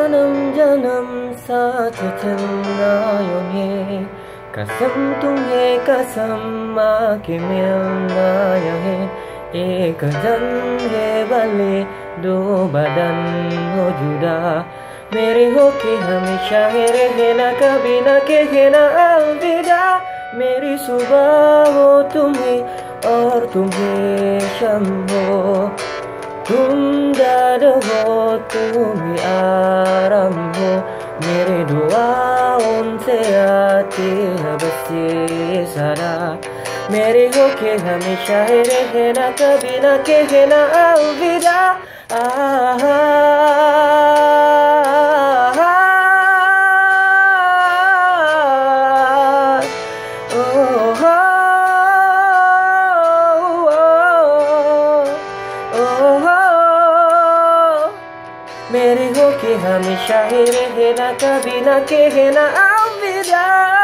जन्म जन्म साथ चलना यूं है, कसम तुम्हें कसम माँ के मिलना यूं है। एक जन है भले दो बदन हो जुदा, मेरे होके हमेशा है रहना, कभी न कहना अलविदा। मेरी सुबह हो तुम्हें और तुम्हें शाम हो, तुम दर्द हो तुम आराम हो। मेरे दुआ उनसे आती है बस ये सदा, मेरे होके हमेशा है रहना, कभी न कहना अलविदा। मेरे होके हमेशा ही रहना, कभी ना कहना अलविदा।